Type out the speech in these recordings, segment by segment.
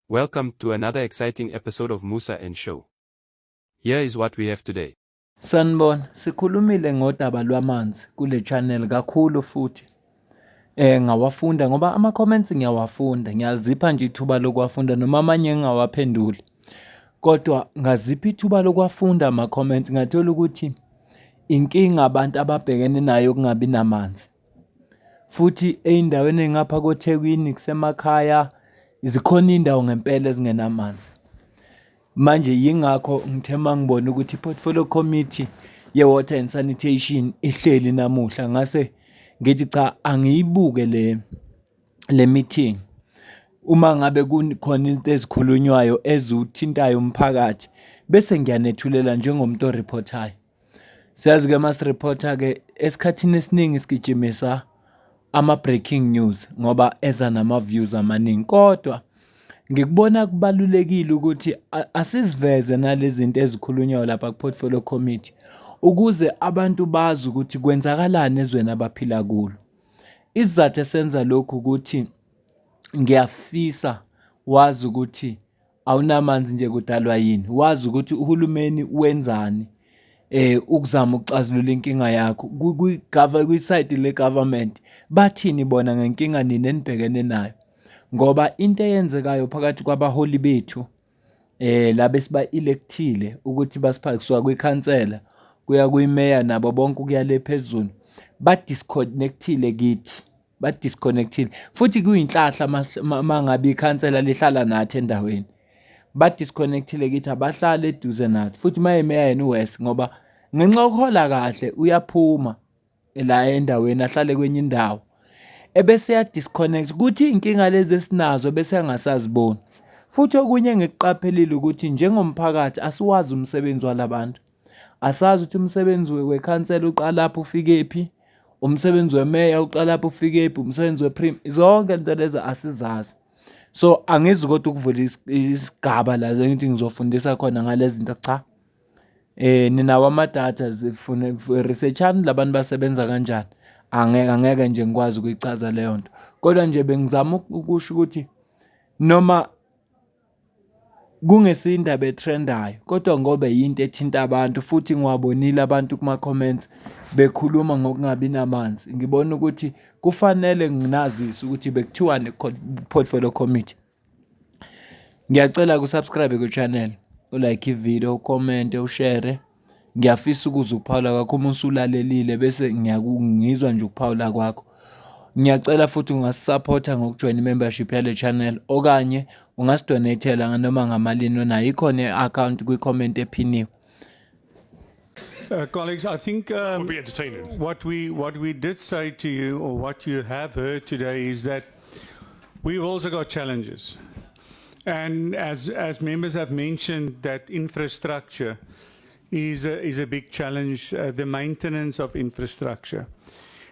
Welcome to another exciting episode of Musa and Show. Here is what we have today. Sanibona, sikhulumile ngodaba lwamanzi kule channel kakhulu futhi ngawafunda ngoba ama-comments ngiyawafunda, ngiyazipha nje ithuba lokuwafunda noma amanye ngingawaphenduli. Kodwa ngazipha ithuba lokuwafunda ama-comments ngathola ukuthi inkinga abantu ababhekene nayo kungabi namanzi. Futhi ey'ndaweni ey'ngapha koThekwini kusemakhaya zikhona iy'ndawo ngempela ezingenamanzi. Manje yingakho ngithe mangibona ukuthi i-portfolio committee ye-water and sanitation ihleli namuhla ngase ngithi cha angiyibuke le meeting. Uma ngabe kukhona izinto ezikhulunywayo ezuthintayo umphakathi bese ngiyanethulela njengomuntu oreportayo. Siyazi-ke mas-reporter-ke esikhathini esiningi sigijimisa ama-breaking news ngoba eza nama-views amaningi, kodwa ngikubona kubalulekile ukuthi asiziveze nalezi zinto ezikhulunywayo lapha ku-portfolio committee ukuze abantu bazi ukuthi kwenzakalani ezweni abaphila kulo. Isizathu esenza lokhu ukuthi ngiyafisa wazi ukuthi awunamanzi nje kudalwa yini, wazi ukuthi uhulumeni wenzani ukuzama ukuxazulula inkinga yakho kwi-side le-government bathini bona ngenkinga nini enibhekene nayo. Ngoba into eyenzekayo phakathi kwabaholi bethu laba esiba-electile ukuthi basiphathe kusuka kwikhansela kuya kwimeya nabo bonke ukuya le phezulu ba-disconnect-ile kithi, ba-disconnect-ile futhi kuyinhlahla mangabe ikhansela lihlala nathi endaweni, ba-disconnect-ile kithi abahlali eduze nathi futhi mayemeya yena uWest ngoba ngenxa yokuhola kahle uyaphuma la endaweni ahlale kwenye indawo ebese ya-disconnect kuthi iy'nkinga lezi esinazo bese angasaziboni. Futhi okunye engikuqaphelile ukuthi njengomphakathi asiwazi umsebenzi walabantu. Asazi ukuthi umsebenzi wekhansela uqalapho ufikephi, umsebenzi wemeya uqalapho ufikephi, umsebenzi zonke lento lezi asizazi. So angizi kodwa ukuvula isigaba la ngithi ngizofundisa khona ngalezi zinto cha. Ninawo ama-data zifuna research-ani labantu basebenza kanjani. Angeke nje ngikwazi ukuyichaza leyo nto, kodwa nje bengizama ukusho ukuthi noma kungesindaba etrendayo kodwa ngoba yinto ethinta abantu futhi ngiwabonile abantu kuma-comments bekhuluma ngokungabi namanzi, ngibona ukuthi kufanele nginazise ukuthi bekuthiwani portfolio committee. Ngiyacela kusubscribe ku-channel, ulike ivideo, ucommente, ushare. Ngiyafisa ukuze ukuphawula kwakho uma usulalelile bese ngizwa nje ukuphawula kwakho. Ngiyacela futhi ungasupporta ngokujoin i-membership yale channel okanye ungasidonatela noma ngamalini onayo, ikhona i-account kwi-comment ephiniwe. Colleagues, I think Will be entertaining. what we did say to you, or what you have heard today, is that we've also got challenges, and as members have mentioned, that infrastructure is a big challenge, the maintenance of infrastructure.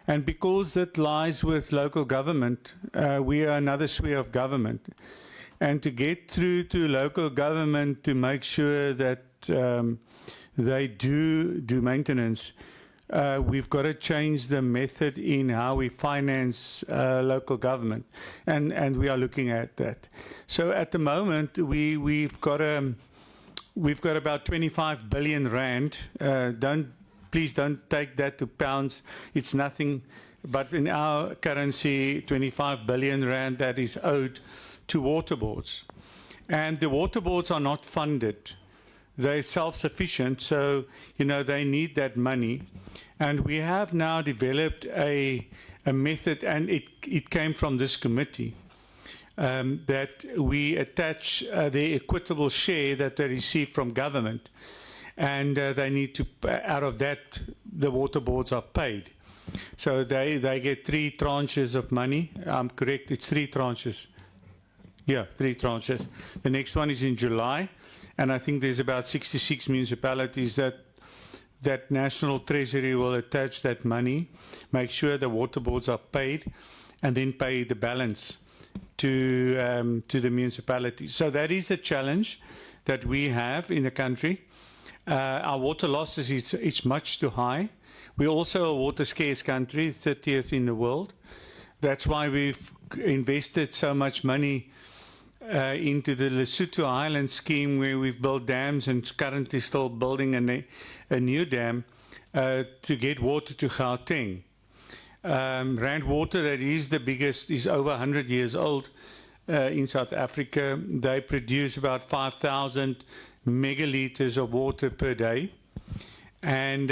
And because that lies with local government, we are another sphere of government. And to get through to local government to make sure that they do maintenance, we've got to change the method in how we finance local government. And we are looking at that. So at the moment, we've got about 25 billion rand. Please don't take that to pounds. It's nothing, but in our currency, 25 billion rand that is owed to water boards. And the water boards are not funded. They're self-sufficient, so they need that money. And we have now developed a method, and it came from this committee. That we attach the equitable share that they receive from government, and they need to, out of that, the water boards are paid. So they get 3 tranches of money. I'm correct, it's 3 tranches. Yeah, 3 tranches. The next one is in July, and I think there's about 66 municipalities that National Treasury will attach that money, make sure the water boards are paid, and then pay the balance to the municipalities. So that is a challenge that we have in the country. Our water losses is much too high. We're also a water scarce country, 30th in the world. That's why we've invested so much money into the Lesotho Highlands scheme, where we've built dams and currently still building a new dam to get water to Gauteng. Rand Water, that is the biggest, is over 100 years old in South Africa. They produce about 5,000 megaliters of water per day. And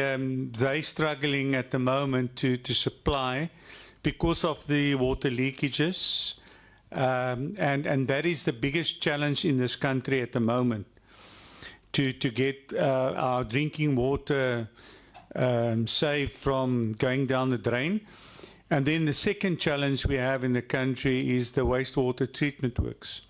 they're struggling at the moment to supply because of the water leakages. And that is the biggest challenge in this country at the moment, to get our drinking water safe from going down the drain. And then the second challenge we have in the country is the wastewater treatment works.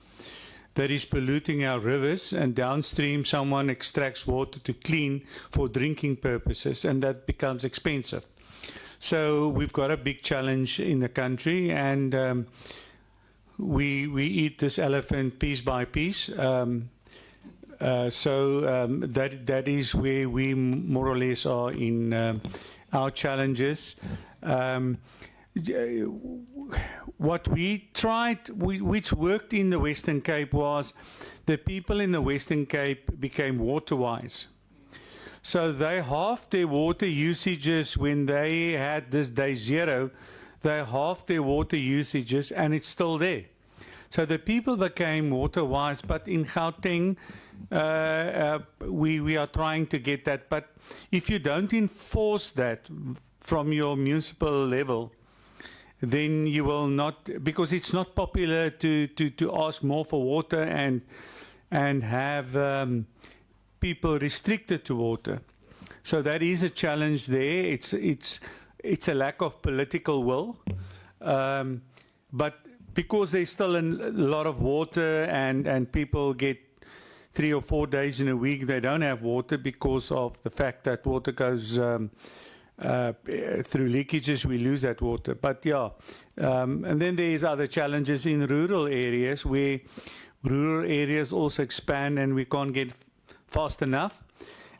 That is polluting our rivers, and downstream someone extracts water to clean for drinking purposes, and that becomes expensive. So we've got a big challenge in the country, and we eat this elephant piece by piece. That is where we more or less are in our challenges. What we tried, which worked in the Western Cape, was the people in the Western Cape became water wise. So they halved their water usages when they had this day zero. They halved their water usages, and it's still there. So the people became water wise, but in Gauteng, we are trying to get that. But if you don't enforce that from your municipal level, then you will not, because it's not popular to ask more for water and have people restricted to water. So that is a challenge there. It's a lack of political will, but because there's still a lot of water and people get 3 or 4 days in a week they don't have water because of the fact that water goes through leakages, we lose that water. But yeah, and then there's other challenges in rural areas, where rural areas also expand and we can't get fast enough.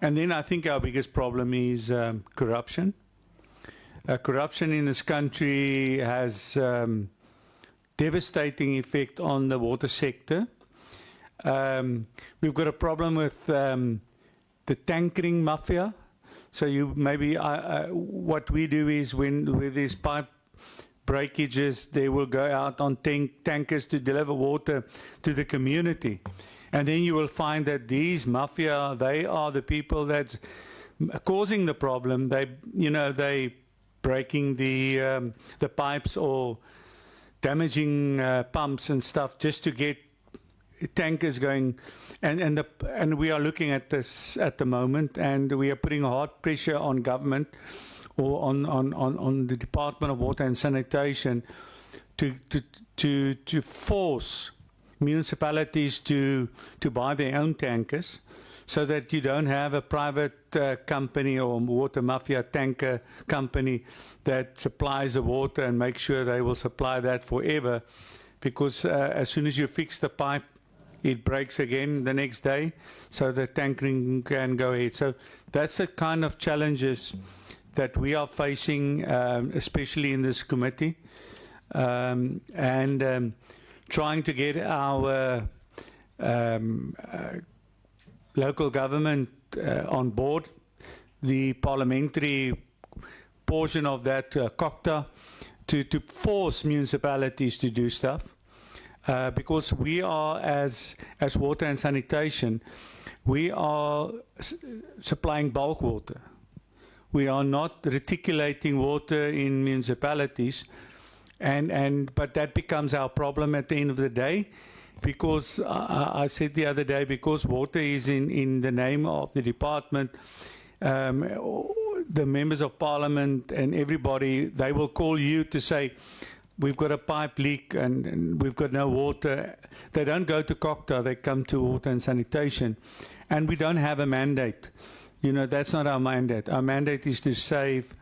And then I think our biggest problem is corruption. Corruption in this country has devastating effect on the water sector. We've got a problem with the tankering mafia. So what we do is with these pipe breakages, they will go out on tankers to deliver water to the community. And then you will find that these mafia, they are the people that's causing the problem. They breaking the pipes or damaging pumps and stuff just to get tankers going, and we are looking at this at the moment, and we are putting hard pressure on government or on the Department of Water and Sanitation to force municipalities to buy their own tankers, so that you don't have a private company or water mafia tanker company that supplies the water and makes sure they will supply that forever, because as soon as you fix the pipe, it breaks again the next day, so the tankering can go ahead. So that's the kind of challenges that we are facing, especially in this committee, and trying to get our local government on board, the parliamentary portion of that, COCTA, to force municipalities to do stuff. Because we are, as water and sanitation, we are supplying bulk water. We are not reticulating water in municipalities, but that becomes our problem at the end of the day, because I said the other day, because water is in the name of the department, the members of parliament and everybody, they will call you to say, we've got a pipe leak and we've got no water. They don't go to COCTA, they come to water and sanitation. And we don't have a mandate. That's not our mandate. Our mandate is to save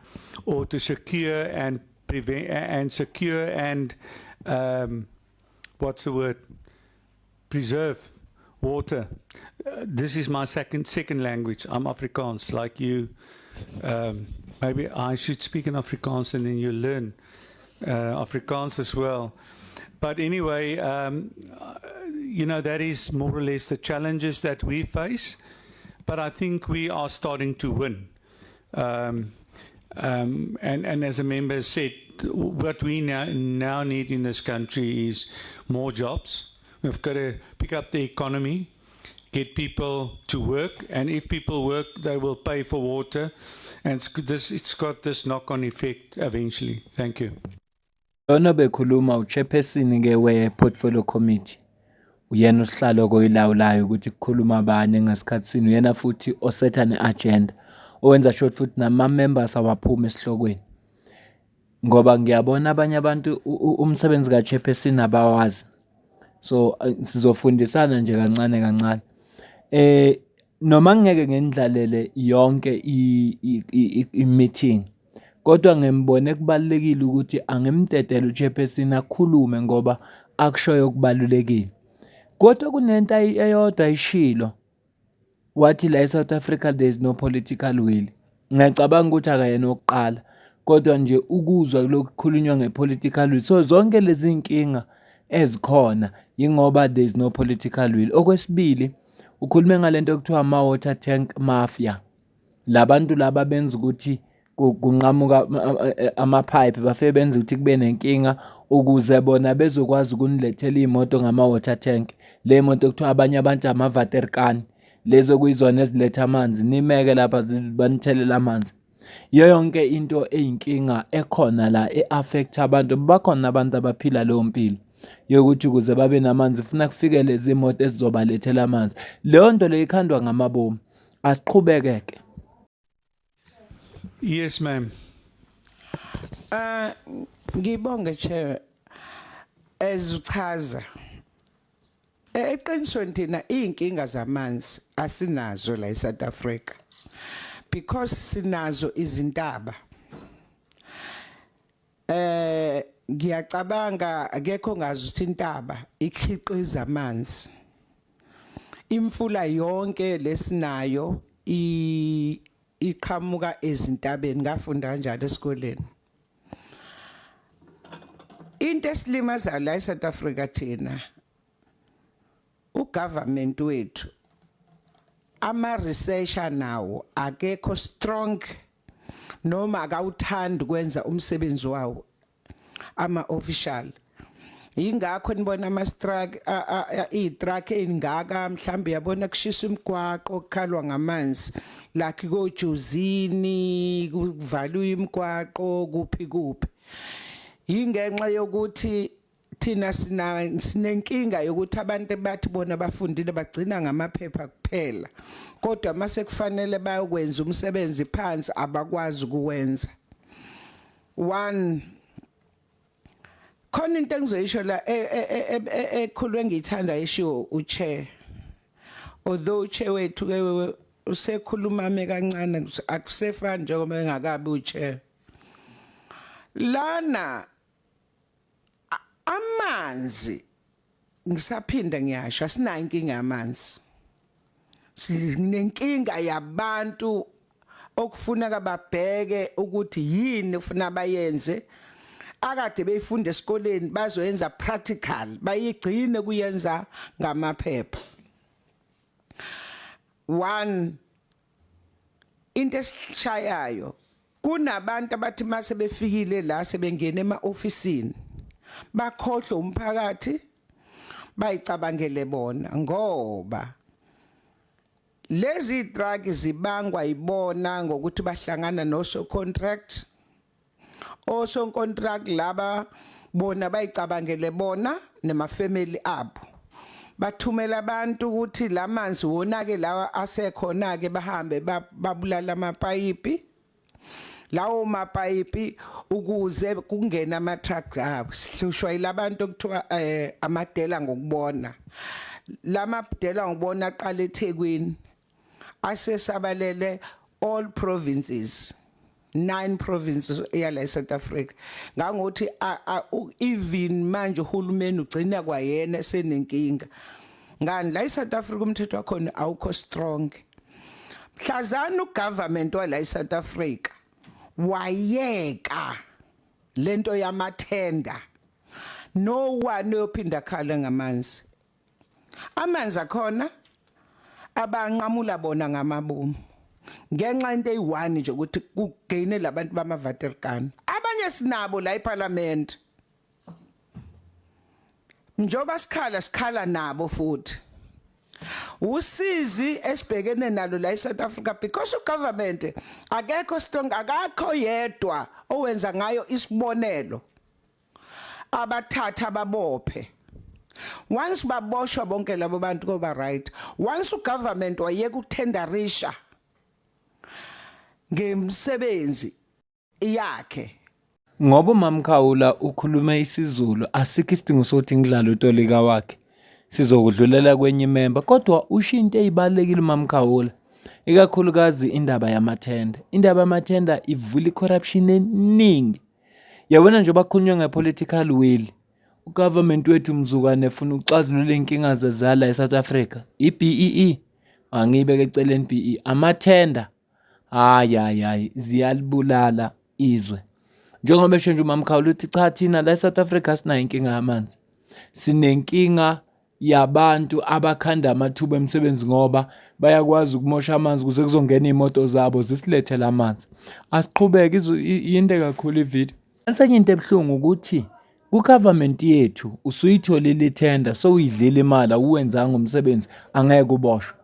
or to secure and prevent and secure and, preserve water. This is my second language. I'm Afrikaans, like you. Maybe I should speak in Afrikaans and then you learn Afrikaans as well. But anyway, that is more or less the challenges that we face. But I think we are starting to win. And as a member said, what we now need in this country is more jobs. We've got to pick up the economy, get people to work, and if people work, they will pay for water. And it's got this knock-on effect eventually. Thank you. Lona bekhuluma uchairperson ke we-portfolio committee. Uyena usihlalo koyilawulayo ukuthi kukhuluma abane ngesikhathi sini. Uyena futhi osetha ne-agenda. Owenza short futhi nama-members awaphuma esihlokweni. Ngoba ngiyabona abanye abantu umsebenzi ka-chairperson abawazi. So sizofundisana nje kancane kancane. Noma ngeke ngendlalele yonke i-meeting. Kodwa ngembone kubalekile ukuthi angemdedele uchairperson akhulume ngoba akushoyo okubalulekile. Kodwa kunento eyodwa ayishilo. Wathi la eSouth Africa there is no political will. Ngiyacabanga ukuthi akayena oqala. Kodwa nje ukuzwa lokukhulunywa ngepolitical will. So zonke lezi inkinga ezikhona ingoba there is no political will. Okwesibili ukhulume ngalento okuthiwa ama-water tank mafia. Labantu laba benza ukuthi kunqamuka ama-pipe bafike benza ukuthi kube nenkinga ukuze bona bezokwazi ukunilethela imoto ngama-water tank. Le moto kuthiwa abanye abantu ama-waterkan. Lezo kuyizona eziletha amanzi. Nimeke lapha banithelela amanzi. Yonke into eyinkinga ekhona la e-affect abantu. Bakhona abantu abaphila leyo mpilo yokuthi ukuze babe namanzi funa kufike lezi imoto ezizobalethela amanzi. Leyo nto le ikhandwa ngamabomu. Asiqhubekeke. Yes, ma'am. Ngibonge chair ezuchaza. Eqinisweni thina inkinga zamanzi asinazo la eSouth Africa because sinazo izintaba. Ngiyacabanga akekho ngazi ukuthi intaba ikhiqiza amanzi. Imfula yonke lesinayo iqhamuka ezintabeni. Ngafunda kanjalo esikoleni. Into esilimaza la eSouth Africa thina ugovernment wethu ama-researcher nawo akekho strong noma akawuthandi ukwenza umsebenzi wawo ama-official. Yingakho nibona i-truck ey'ngaka mhlawumbe yabona kushisa umgwaqo kukhalwa ngamanzi like kojozini kuvalwa imigwaqo kuphi. Yingenxa yokuthi thina sinenkinga yokuthi abantu bathi bona bafundile bagcina ngamaphepha kuphela. Kodwa mase kufanele bayokwenza umsebenzi phansi abakwazi ukuwenza. One khona into engizoyisho la ekhulwe ngiyithanda isho uchair. Although uchair wethu ke usekhuluma kancane akusefani njengoba engakabi uchair. Lana amanzi ngisaphinda ngiyasho asinayo inkinga yamanzi. Sinenkinga yabantu okufuneka babheke ukuthi yini ufuna bayenze. Akade beyifunda esikoleni bazoyenza practical bayigcine kuyenza ngamaphepha. One into esishayayo kunabantu abathi mase befikile la sebengena ema-ofisini bakhohlwe umphakathi bayicabangele bona ngoba lezi drug zibangwa ibona ngokuthi bahlangana no contract. Also contract laba bona bayicabangele bona nemafamily abo. Bathumela abantu ukuthi lamanzi wona ke lawa asekhona ke bahambe babulala amapayipi. Lawo mapayipi ukuze kungena ama-truck abo. Sihlushwa yilabantu okuthiwa amadela ngokubona. Lamadela ngokubona aqala eThekwini asesabalele all provinces. 9 provinces yala eSouth Africa. Ngangothi even manje uhulumeni ugcina kwayena esenenkinga. Ngani la eSouth Africa umthetho wakhona awukho strong. Mhlazana ugovernment wala eSouth Africa wayeka lento yamathenda. No one uyophinda khala ngamanzi. amanzi akhona abanqamula bona ngamabomu ngenxa into eyi1 nje ukuthi kugaine labantu bamaVatican abanye sinabo la eParliament njoba sikhala nabo futhi usizi esibhekene nalo la eSouth Africa because ugovernment akekho strong akakho yedwa owenza ngayo isibonelo abathatha babophe once baboshwa bonke labo bantu kuba right once ugovernment wayeka ukuthenderisha ngemsebenzi yakhe Ngoba uMamkhawula ukhuluma isiZulu asikho isidingo sokuthi ngidlale utolika wakhe sizokudlulela kwenye imember kodwa usho into ezibalekile uMamkhawula ikakhulukazi indaba yamathenda yamathenda ivula icorruption eningi yabona nje bakhulunywa ngepolitical will ugovernment wethu mzukwane efuna ukuxazulula inkinga zezala eSouth Africa iBEE angiyibeke eceleni BE amathenda hayi ziyalibulala izwe njengoba esho nje uMamkhawula uthi cha thina la eSouth Africa sinayo inkinga yamanzi sinenkinga yabantu abakhanda amathuba emisebenzi ngoba bayakwazi ukumosha amanzi kuze kuzongena imoto zabo zisilethele amanzi asiqhubeke into kakhulu ivideo ensenye into ebhlungu ukuthi ku-government yethu usuyitholile ithenda sowuyidlile imali awuwenzanga umsebenzi angeke uboshwe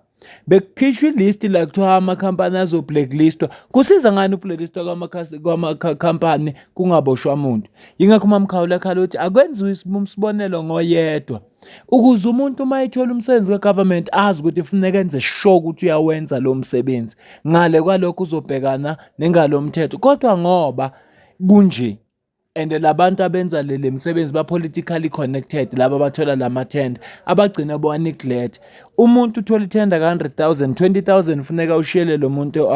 bekukhishwa ilist la kuthiwa amakhampani azo-blacklistwa kusiza ngani ublacklistwa kwamakhampani kungaboshwa umuntu yingakho uMamkhawula ekhala ukuthi akwenziwe isibonelo ngoyedwa ukuze umuntu uma ethola umsebenzi ka-government azi ukuthi kufuneka enze sure ukuthi uyawenza lo msebenzi ngale kwalokho uzobhekana nengalo mthetho kodwa ngoba kunje and labantu abenza le msebenzi ba politically connected laba bathola lamathenda abagcina bo neglect umuntu uthola ithenda ka 100,000 20,000 funeka ushiyele lo muntu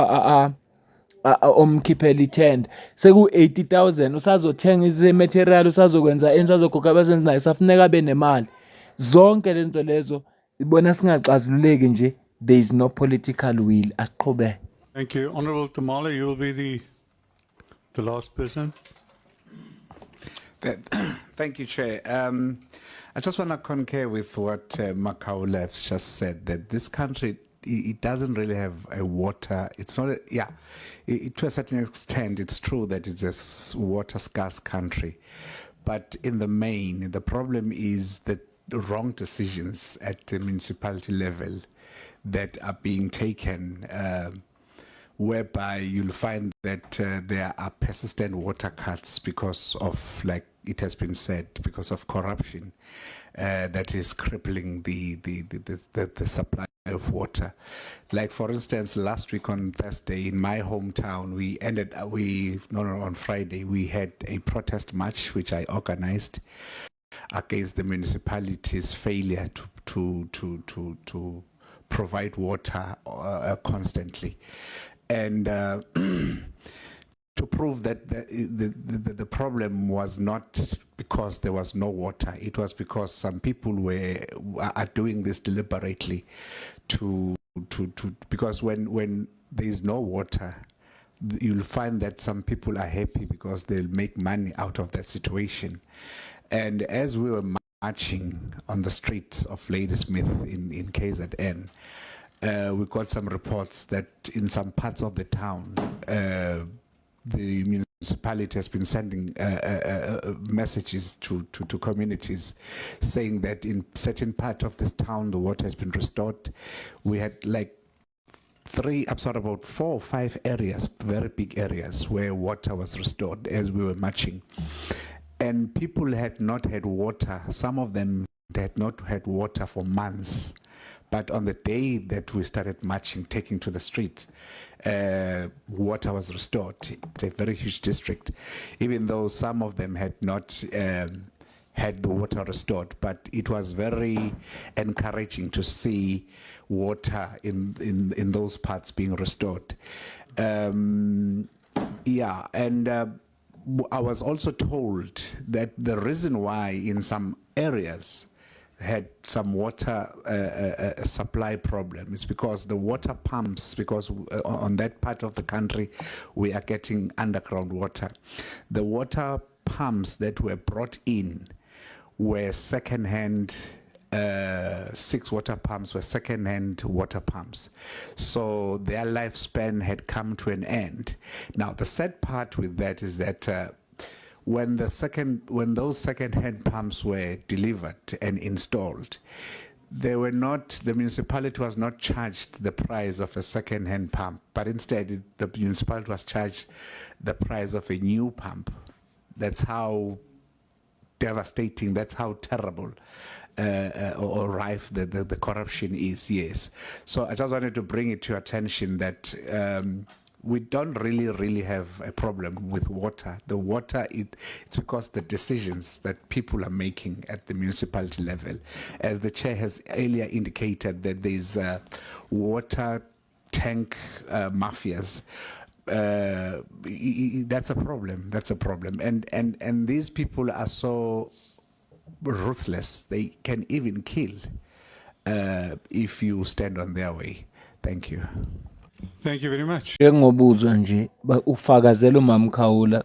omkhiphela ithenda seku 80,000 usazothenga izimaterial usazokwenza usazogqoka abasenzi naye safuneka benemali zonke lezinto lezo ibona singaxazululeki nje there is no political will asiqhubeke. Thank you. Honorable Tamala, you will be the last person. Thank you, Chair. I just want to concur with what Makhaula has just said, that this country, it doesn't really have a water. It's not, to a certain extent, it's true that it's a water scarce country. But in the main, the problem is that the wrong decisions at the municipality level that are being taken, whereby you'll find that there are persistent water cuts because of, like it has been said, because of corruption that is crippling the supply of water. Like for instance, last week on Thursday in my hometown, on Friday we had a protest march which I organized against the municipality's failure to provide water constantly. And to prove that the problem was not because there was no water, it was because some people are doing this deliberately because when there is no water, you'll find that some people are happy because they'll make money out of that situation. And as we were marching on the streets of Ladysmith in KZN, we got some reports that in some parts of the town, the municipality has been sending messages to communities saying that in certain part of this town, the water has been restored. We had like 4 or 5 areas, very big areas, where water was restored as we were marching. And people had not had water. Some of them had not had water for months. But on the day that we started marching, taking to the streets, water was restored. It's a very huge district, even though some of them had not had the water restored. But it was very encouraging to see water in those parts being restored. And I was also told that the reason why in some areas had some water supply problem is because the water pumps, because on that part of the country we are getting underground water. The water pumps that were brought in were second-hand 6 water pumps were second-hand water pumps. So their lifespan had come to an end. Now, the sad part with that is that when those second-hand pumps were delivered and installed, the municipality was not charged the price of a second-hand pump, but instead the municipality was charged the price of a new pump. That's how devastating, that's how terrible or rife the corruption is, yes. So I just wanted to bring it to your attention that we don't really have a problem with water. The water, it's because the decisions that people are making at the municipality level. As the chair has earlier indicated that there's water tank mafias. That's a problem. That's a problem. And these people are so ruthless. They can even kill if you stand on their way. Thank you. Thank you very much. Ngobuzwa nje ufakazela uMamkhawula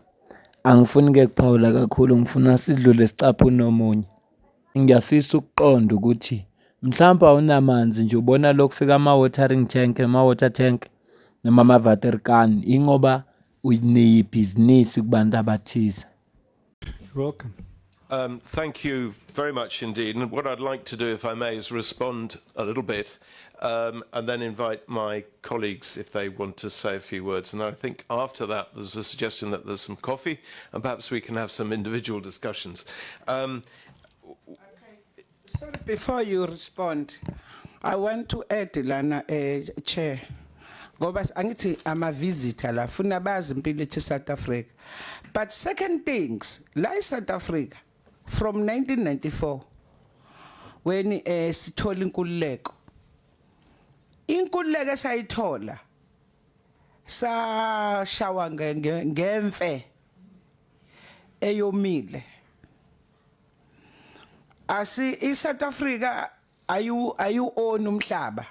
angifuni ke kuphawula kakhulu ngifuna sidlule sicaphe nomunye. Ngiyafisa ukuqonda ukuthi mhlawumbe awunamanzi nje ubona lokufika ama-watering tank ama-water tank noma ama-water can ingoba unebhizinisi kubantu abathize. Welcome. Thank you very much indeed. And what I'd like to do, if I may, is respond a little bit and then invite my colleagues if they want to say a few words. And I think after that, there's a suggestion that there's some coffee and perhaps we can have some individual discussions. Sorry, before you respond, I want to add, Lana, Chair. Ngoba angithi ama-visitor la funa bazi impilo ethu South Africa. But second things, la South Africa, from 1994, when sithola inkululeko. Inkululeko esayithola, sashawa ngemfe eyomile. I-South Africa ayu own umhlaba.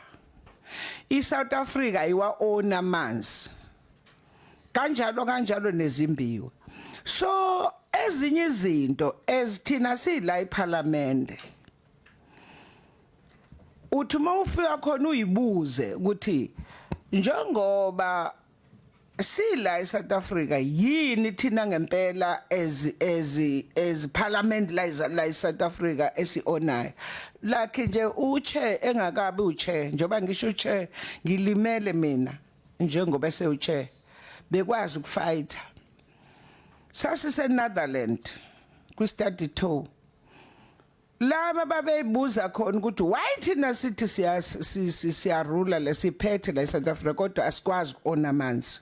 I-South Africa ayiwa-own amanzi. Kanjalo nezimbiwa. So ezinye izinto ezithina sila eParliament. Uthi mawufika khona uyibuze ukuthi njengoba sila eSouth Africa yini thina ngempela as Parliament la eSouth Africa esionayo. Lakhe nje uchair engakabi uchair njoba ngisho uchair ngilimele mina njengoba sewuchair bekwazi ukufighta. Sasise Netherlands ku study tour. Laba babeyibuza khona ukuthi why thina sithi siyarula lesiphethe la eSouth Africa kodwa asikwazi ukona amanzi.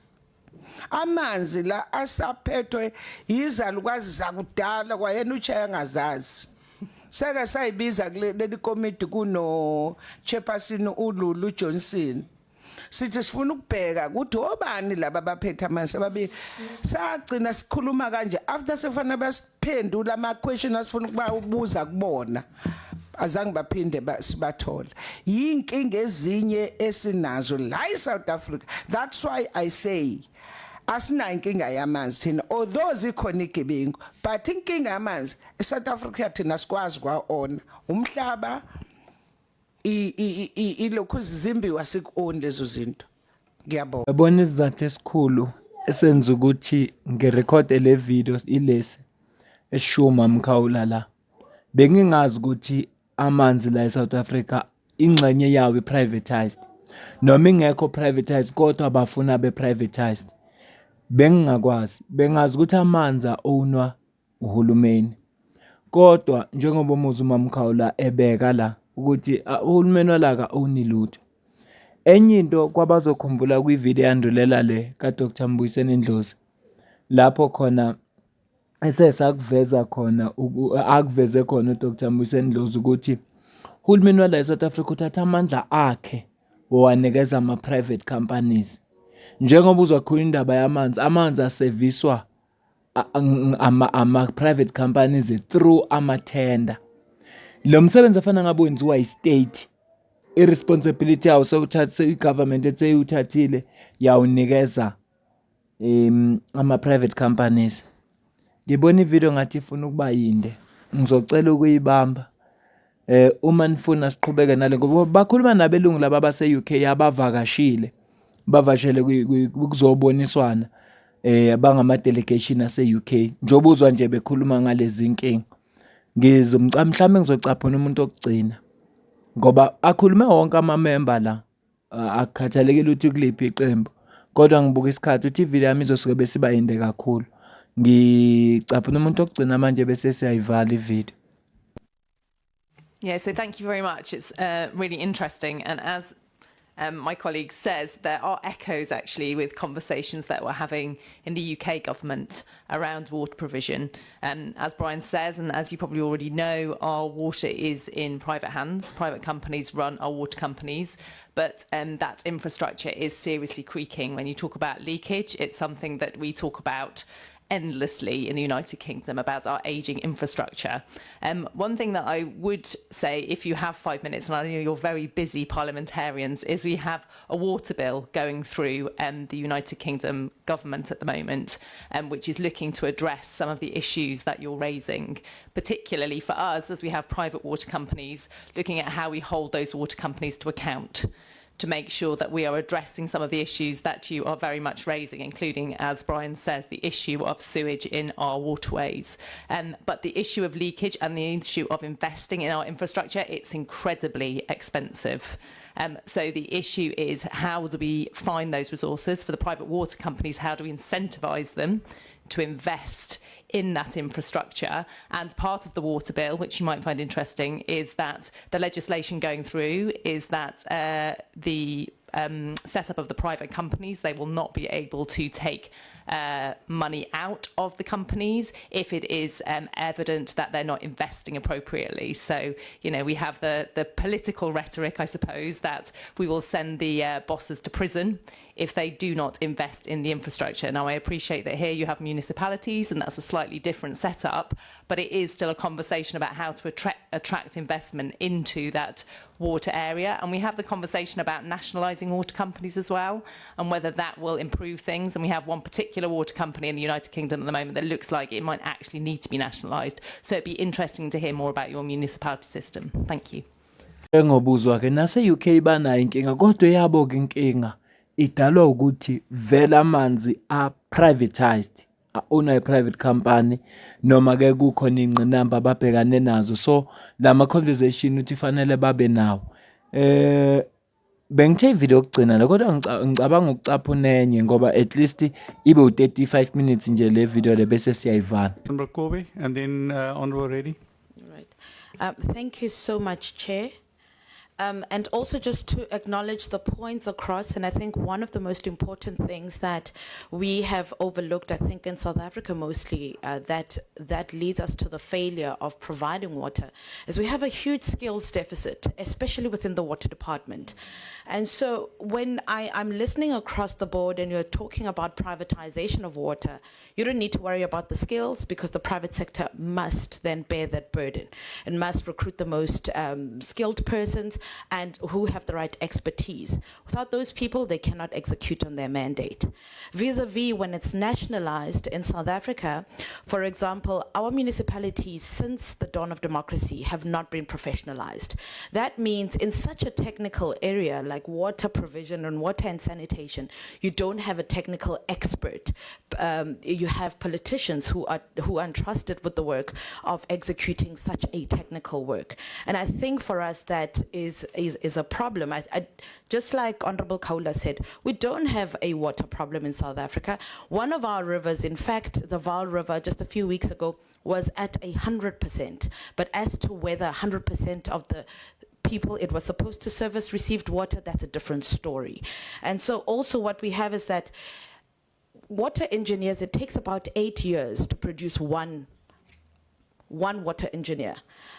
Amanzi la asaphethwe yizalukazi zakudala kwayena uchair ngazazi. Seke sayibiza kuleli committee kuno chairperson uLulu Johnson. Sithi sifuna ukubheka ukuthi obani laba baphethe amanzi ababi sagcina sikhuluma kanje after sefana basiphendula ama questions asifuna ukubuza kubona azange baphinde sibathola yinkinga ezinye esinazo la eSouth Africa. That's why I say asina inkinga yamanzi thina although zikhona igebengu but inkinga yamanzi eSouth Africa thina sikwazi kwaona umhlaba ilokhu izimbiwa siku-own lezo zinto. Ngiyabonga. Yabona isizathu esikhulu esenza ukuthi ngirekhode le video ilesi eshiwo uMamkhawula la. Bengingazi ukuthi amanzi la eSouth Africa ingxenye yawo privatized. Noma ingekho privatized kodwa abafuna be-privatized. Bengingakwazi. Bengazi ukuthi amanzi ownwa uhulumeni. Kodwa njengoba umuzi uMamkhawula ebeka la ukuthi uhulumeni walaka owni lutho. Enye into kwabazokhumbula kwivideo yandulela le kaDr Mbuyiseni Ndlozi lapho khona esesakuveza khona akuveze khona uDr Mbuyiseni Ndlozi ukuthi uhulumeni wala eSouth Africa uthatha amandla akhe owanikeza ama-private companies. Njengoba uzakhuluma indaba yamanzi, amanzi aserviswa ama-private companies through ama-tender. Lo msebenzi afana ngabe wenziwa i-state, i-responsibility yawo sewuthathe i-government etseyuthathile yawunikeza ama-private companies. Ngibona ivideo ngathi ifuna ukuba yinde, ngizocela ukuyibamba uma nifuna siqhubeke nale ngoba bakhuluma nabelungu laba base UK abavakashile bavashele kuzoboniswana bangama delegation ase UK njengoba uzwa nje bekhuluma ngalezi inkingi mhlambe ngizocaphuna umuntu okugcina ngoba akhulume wonke ama-member la akukhathalekile ukuthi kuliphi iqembu kodwa ngibuka isikhathi uthi ivideo yami izosuke besiba yinde kakhulu ngicaphuna umuntu okugcina manje bese siyayivala ivideo. Yeah, so thank you very much. It's really interesting. And as my colleague says, there are echoes actually with conversations that we're having in the UK government around water provision. As Brian says, and as you probably already know, our water is in private hands. Private companies run our water companies, but that infrastructure is seriously creaking. When you talk about leakage, it's something that we talk about endlessly in the United Kingdom about our ageing infrastructure. One thing that I would say, if you have 5 minutes, and I know you're very busy parliamentarians, is we have a water bill going through the United Kingdom government at the moment, which is looking to address some of the issues that you're raising, particularly for us as we have private water companies, looking at how we hold those water companies to account, to make sure that we are addressing some of the issues that you are very much raising, including, as Brian says, the issue of sewage in our waterways. But the issue of leakage and the issue of investing in our infrastructure, it's incredibly expensive. So the issue is, how do we find those resources for the private water companies? How do we incentivise them to invest in that infrastructure? And part of the water bill, which you might find interesting, is that the legislation going through is that the setup of the private companies, they will not be able to take money out of the companies if it is evident that they're not investing appropriately. So, you know, we have the political rhetoric, I suppose, that we will send the bosses to prison if they do not invest in the infrastructure. Now, I appreciate that here you have municipalities and that's a slightly different setup, but it is still a conversation about how to attract investment into that water area. And we have the conversation about nationalising water companies as well, and whether that will improve things. And we have one particular water company in the United Kingdom at the moment that looks like it might actually need to be nationalised. So it'd be interesting to hear more about your municipality system. Thank you. Ngobuzwa ke nase UK banayo inkinga kodwa yabo ke inkinga idalwa ukuthi vela amanzi are privatized, owned by private company, noma ke kukhona ingqinamba babhekane nazo. So lama conversation uthi fanele babe nawo. Bengithe ivideo yokugcina la kodwa ngicabanga ukucaphuna enye ngoba at least ibe u35 minutes nje le video le bese siyayivala. Kobe, and then Honourable Reddy. Right. Thank you so much, Chair. And also just to acknowledge the points across, and I think one of the most important things that we have overlooked, I think in South Africa mostly, that leads us to the failure of providing water, is we have a huge skills deficit, especially within the water department. And so when I'm listening across the board and you're talking about privatization of water, you don't need to worry about the skills because the private sector must then bear that burden and must recruit the most skilled persons and who have the right expertise. Without those people, they cannot execute on their mandate. Vis-a-vis when it's nationalized in South Africa, for example, our municipalities since the dawn of democracy have not been professionalized. That means in such a technical area like water provision and water and sanitation, you don't have a technical expert. You have politicians who are entrusted with the work of executing such a technical work. And I think for us that is a problem. I just like Honorable Kaula said, we don't have a water problem in South Africa. One of our rivers, in fact, the Vaal River, just a few weeks ago, was at 100%. But as to whether 100% of the people it was supposed to service received water, that's a different story. And so also what we have is that water engineers, it takes about 8 years to produce one water engineer.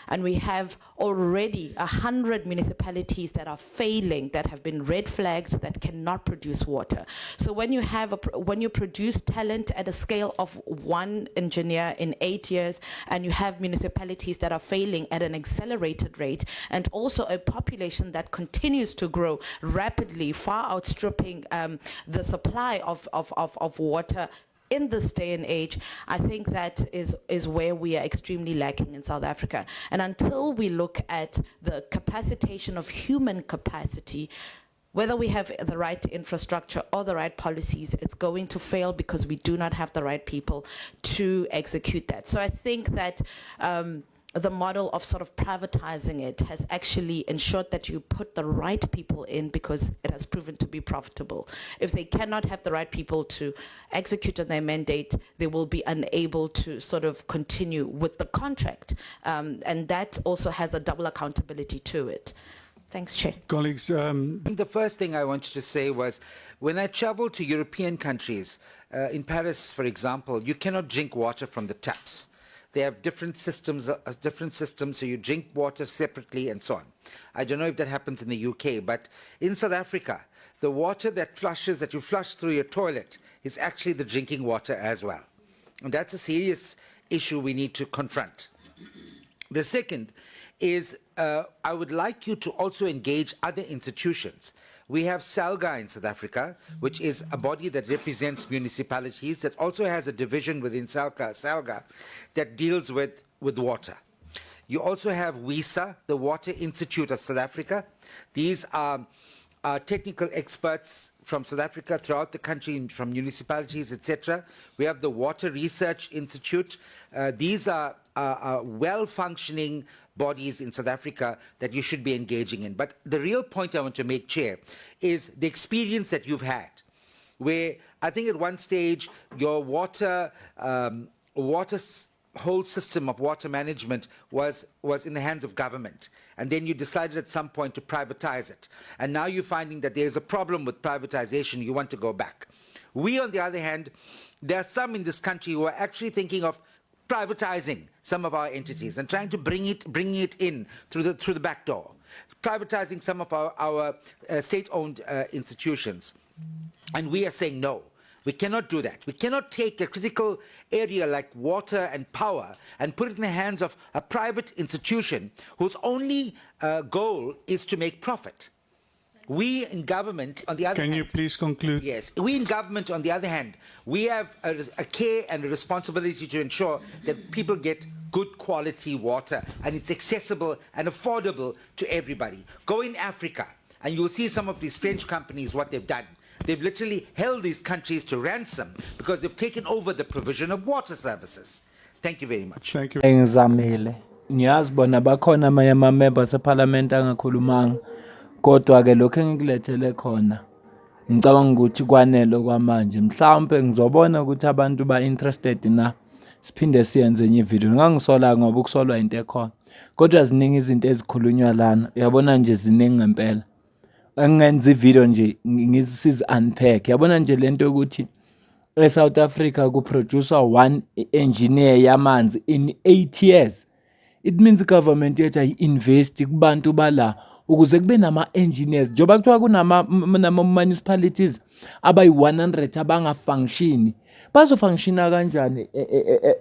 And we have already 100 municipalities that are failing, that have been red flagged, that cannot produce water. So when you have when you produce talent at a scale of one engineer in 8 years, and you have municipalities that are failing at an accelerated rate, and also a population that continues to grow rapidly, far outstripping the supply of water, in this day and age, I think that is where we are extremely lacking in South Africa. And until we look at the capacitation of human capacity, whether we have the right infrastructure or the right policies, it's going to fail because we do not have the right people to execute that. So I think that the model of sort of privatizing it has actually ensured that you put the right people in because it has proven to be profitable. If they cannot have the right people to execute on their mandate, they will be unable to sort of continue with the contract. And that also has a double accountability to it. Thanks, Chair. Colleagues, The first thing I wanted to say was, when I travel to European countries, in Paris, for example, you cannot drink water from the taps. They have different systems, so you drink water separately and so on. I don't know if that happens in the UK, but in South Africa, the water that you flush through your toilet is actually the drinking water as well. And that's a serious issue we need to confront. The second is I would like you to also engage other institutions. We have SALGA in South Africa, which is a body that represents municipalities that also has a division within SALGA that deals with water. You also have WISA, the Water Institute of South Africa. These are technical experts from South Africa throughout the country, from municipalities, etc. We have the Water Research Institute. These are well-functioning bodies in South Africa that you should be engaging in. But the real point I want to make, Chair, is the experience that you've had, where I think at one stage your whole system of water management was in the hands of government, and then you decided at some point to privatize it, and now you're finding that there's a problem with privatization, you want to go back. We, on the other hand, there are some in this country who are actually thinking of privatizing some of our entities and trying to bring it in through the back door, privatizing some of our state-owned institutions. And we are saying no. We cannot do that. We cannot take a critical area like water and power and put it in the hands of a private institution whose only goal is to make profit. We in government, on the other hand... can you please conclude? Yes. We in government, on the other hand, we have a care and a responsibility to ensure that people get good quality water and it's accessible and affordable to everybody. Go in Africa and you'll see some of these French companies, what they've done. They've literally held these countries to ransom because they've taken over the provision of water services. Thank you very much. Thank you. Ngizamile. Ngiyazibona bakhona amanye ama-members eParliament angakhulumanga. Kodwa ke lokho engikulethele khona ngicabanga ukuthi kwanele kwamanje. Mhlawumbe ngizobona ukuthi abantu ba-interested na siphinde siyenze enye ivideo. Ngangisola ngoba ukusolwa into ekhona. Kodwa ziningi izinto ezikhulunywa lana. Uyabona nje ziningi ngempela. Engenza ivideo nje ngisize unpack. Yabona nje lento ukuthi eSouth Africa kuproducer one engineer yamanzi in 8 years. It means government yethu ayi-invest kubantu bala ukuze kube nama-engineers. Njengoba kuthiwa kunama-municipalities abayi-100 abangafunctioni. Bazofunctiona kanjani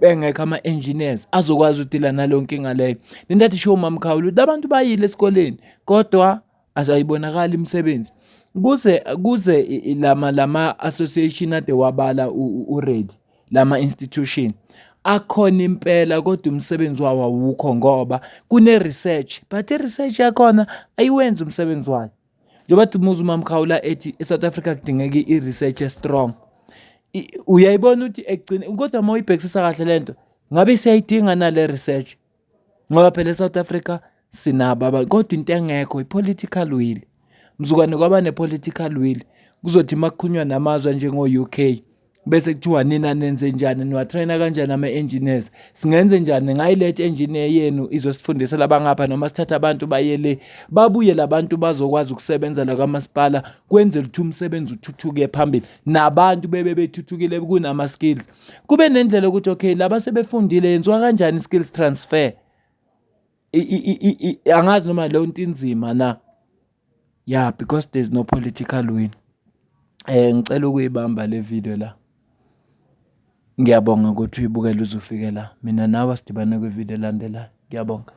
bengekho ama-engineers azokwazi ukudila naleyo nkinga leyo? Lento athi show uMamkhawula ukuthi abantu bayile esikoleni kodwa azayibonakala imisebenzi. Kuze lama association ade wabala already, lama institution akhona impela kodwa umsebenzi wawo awukho ngoba kune research, but research yakhona ayiwenzi umsebenzi wayo. Njengoba umuzi uMamkhawula ethi eSouth Africa kudingeka i-research strong. Uyayibona ukuthi egcine kodwa uma uyibhekisisa kahle lento ngabe siyayidinga nale research ngoba phela eSouth Africa sinaba kodwa into engekho i-political will. Mzukwane kwaba ne-political will kuzothi makukhunywa namazwe njengo-UK bese kuthiwa nina nenze njani, niwatraina kanjani ama-engineers, singenze njani, ngayilethe engineer yenu izosifundisa labangapha noma sithatha abantu bayele babuye labantu bazokwazi ukusebenza la kwamasipala kwenzela ukuthi umsebenzi uthuthuke phambili nabantu bebe bethuthukile kunama skills. Kube nendlela ukuthi okay laba sebefundile yenziwa kanjani skills transfer. Angazi noma leyo nto inzima na. Yeah, because there's no political will. Ngicela ukuyibamba le video la. Ngiyabonga ukuthi uyibukele uzufike la. Mina nawe sidibane kwi video landelayo. Ngiyabonga.